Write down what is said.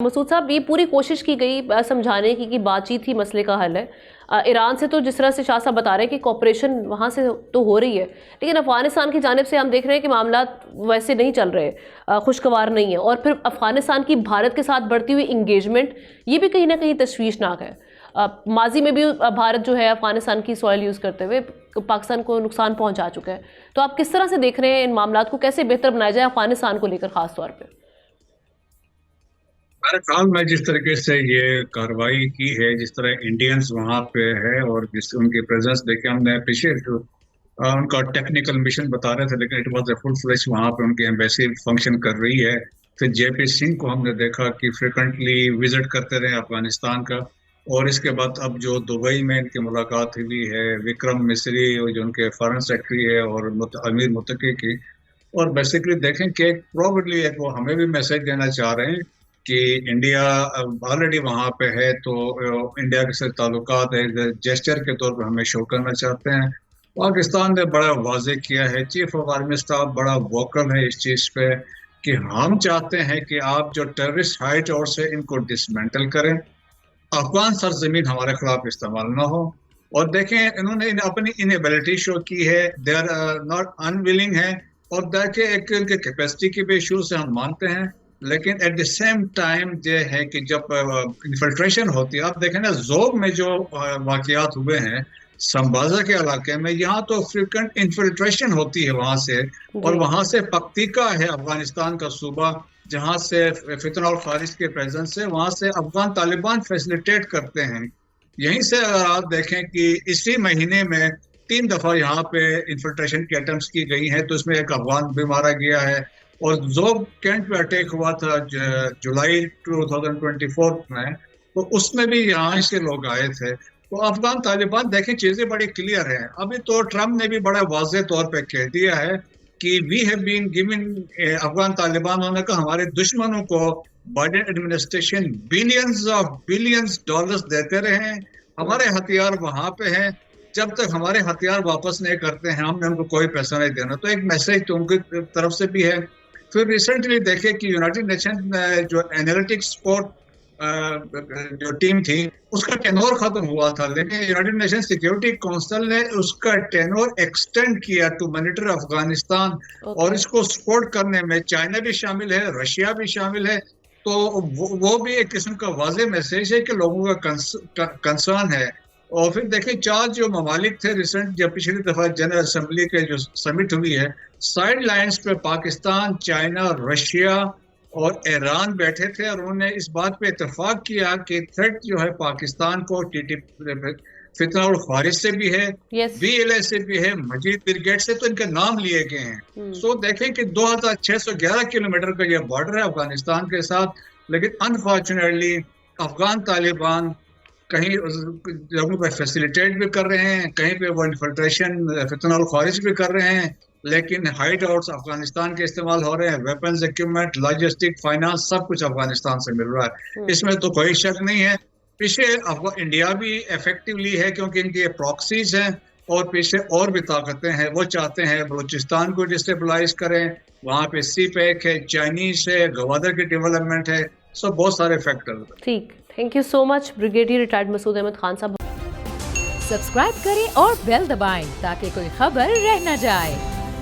مسعود صاحب، یہ پوری کوشش کی گئی سمجھانے کی کہ بات چیت ہی مسئلے کا حل ہے. ایران سے تو جس طرح سے شاہ صاحب بتا رہے ہیں کہ کوپریشن وہاں سے تو ہو رہی ہے، لیکن افغانستان کی جانب سے ہم دیکھ رہے ہیں کہ معاملات ویسے نہیں چل رہے، خوشگوار نہیں ہیں. اور پھر افغانستان کی بھارت کے ساتھ بڑھتی ہوئی انگیجمنٹ، یہ بھی کہیں نہ کہیں تشویشناک ہے. ماضی میں بھی بھارت جو ہے افغانستان کی سوائل یوز کرتے ہوئے پاکستان کو نقصان پہنچا چکا ہے. تو آپ کس طرح سے دیکھ رہے ہیں ان معاملات کو کیسے بہتر بنایا جائے افغانستان کو لے کر خاص طور پہ؟ میرے خیال میں جس طریقے سے یہ کارروائی کی ہے، جس طرح انڈینز وہاں پہ ہے اور جس ان کی پریزنس دیکھے، ہم نے اپریشیٹ ان کا ٹیکنیکل مشن بتا رہے تھے، لیکن it was a full flash وہاں پہ ان کی ایمبیسی فنکشن کر رہی ہے. پھر جے پی سنگھ کو ہم نے دیکھا کہ فریکوینٹلی وزٹ کرتے رہے افغانستان کا. اور اس کے بعد اب جو دبئی میں ان کی ملاقات ہوئی ہے وکرم مسری جو ان کے فارن سیکرٹری ہے اور امیر متقی کی، اور بیسیکلی دیکھیں کہ پروبیبلی ایک وہ ہمیں بھی میسج دینا چاہ رہے ہیں کہ انڈیا آلریڈی وہاں پہ ہے، تو انڈیا کے ساتھ تعلقات جیسچر کے طور پہ ہمیں شو کرنا چاہتے ہیں. پاکستان نے بڑا واضح کیا ہے، چیف آف آرمی اسٹاف بڑا ووکل ہے اس چیز پہ کہ ہم چاہتے ہیں کہ آپ جو ٹیررسٹ ہائٹ اور سے ان کو ڈسمینٹل کریں، افغان سرزمین ہمارے خلاف استعمال نہ ہو. اور دیکھیں انہوں نے اپنی انیبلٹی شو کی ہے، دے آر ناٹ انویلنگ ہے. اور دیکھیں ایک ان کے کیپیسٹی کے بھی ایشو سے ہم مانتے ہیں، لیکن ایٹ دی سیم ٹائم یہ ہے کہ جب انفلٹریشن ہوتی ہے، آپ دیکھیں نا زوب میں جو واقعات ہوئے ہیں سمبازا کے علاقے میں، یہاں تو فریکوینٹ انفلٹریشن ہوتی ہے وہاں سے. اور وہاں سے پکتیکا ہے افغانستان کا صوبہ جہاں سے فتنہ الخارج کے پریزنس سے وہاں سے افغان طالبان فیسلیٹیٹ کرتے ہیں. یہیں سے اگر آپ دیکھیں کہ اسی مہینے میں 3 دفعہ یہاں پہ انفلٹریشن کی اٹمپٹس کی گئی ہیں، تو اس میں ایک افغان بھی مارا گیا ہے. اور زوب کینٹ پہ اٹیک ہوا تھا جولائی 2024 میں، تو اس میں بھی یہاں سے لوگ آئے تھے. تو افغان طالبان دیکھیں چیزیں بڑی کلیئر ہیں. ابھی تو ٹرمپ نے بھی بڑا واضح طور پہ کہہ دیا ہے کہ we have been given Afghan طالبانوں نے کہا ہمارے دشمنوں کو بائیڈن ایڈمنسٹریشن بلینز ڈالرز دیتے رہے ہیں، ہمارے ہتھیار وہاں پہ ہیں، جب تک ہمارے ہتھیار واپس نہیں کرتے ہیں ہم نے ان کو کوئی پیسہ نہیں دینا. تو ایک میسج تو ان کی طرف سے بھی ہے. پھر ریسنٹلی دیکھے کہ یونائٹڈ نیشن جو اینالیٹک سپورٹ جو ٹیم تھی اس کا ٹینور ختم ہوا تھا، لیکن یونائٹڈ نیشن سیکیورٹی کونسل نے اس کا ٹینور ایکسٹینڈ کیا ٹو مانیٹر افغانستان. اور اس کو سپورٹ کرنے میں چائنا بھی شامل ہے، رشیا بھی شامل ہے. تو وہ بھی ایک قسم کا واضح میسج ہے کہ لوگوں کا کنسرن ہے. اور پھر دیکھیں 4 جو ممالک تھے ریسنٹ جب پچھلی دفعہ جنرل اسمبلی کے جو سمٹ ہوئی ہے، سائیڈ لائنز پہ پاکستان، چائنا، رشیا اور ایران بیٹھے تھے، اور انہوں نے اس بات پہ اتفاق کیا کہ تھریٹ جو ہے پاکستان کو فتنہ الخارج سے بھی ہے، بی ایل اے سے بھی ہے، مجید بریگیڈ سے، تو ان کے نام لیے گئے ہیں. سو دیکھیں کہ 2611 کلومیٹر کا یہ بارڈر ہے افغانستان کے ساتھ، لیکن انفارچونیٹلی افغان طالبان کہیں جگہوں پہ فیسیلیٹیٹ بھی کر رہے ہیں، کہیں پہ وہ انفلٹریشن فتنہ الخارج بھی کر رہے ہیں، لیکن ہائٹ آؤٹس افغانستان کے استعمال ہو رہے ہیں، ویپنز، اکوپمنٹ، لاجسٹک، فائنانس، سب کچھ افغانستان سے مل رہا ہے. اس میں تو کوئی شک نہیں ہے. پیچھے انڈیا بھی افیکٹولی ہے کیونکہ ان کی یہ پراکسیز ہیں، اور پیچھے اور بھی طاقتیں ہیں. وہ چاہتے ہیں بلوچستان کو ڈسٹیبلائز کریں، وہاں پہ سی پیک ہے، چائنیز ہے، گوادر کی ڈیولپمنٹ ہے، سب بہت سارے فیکٹر. ٹھیک، thank you so much brigadier retired Masood Ahmed Khan sahab. Subscribe کریں اور بیل دبائیں تاکہ کوئی خبر رہ نہ جائے.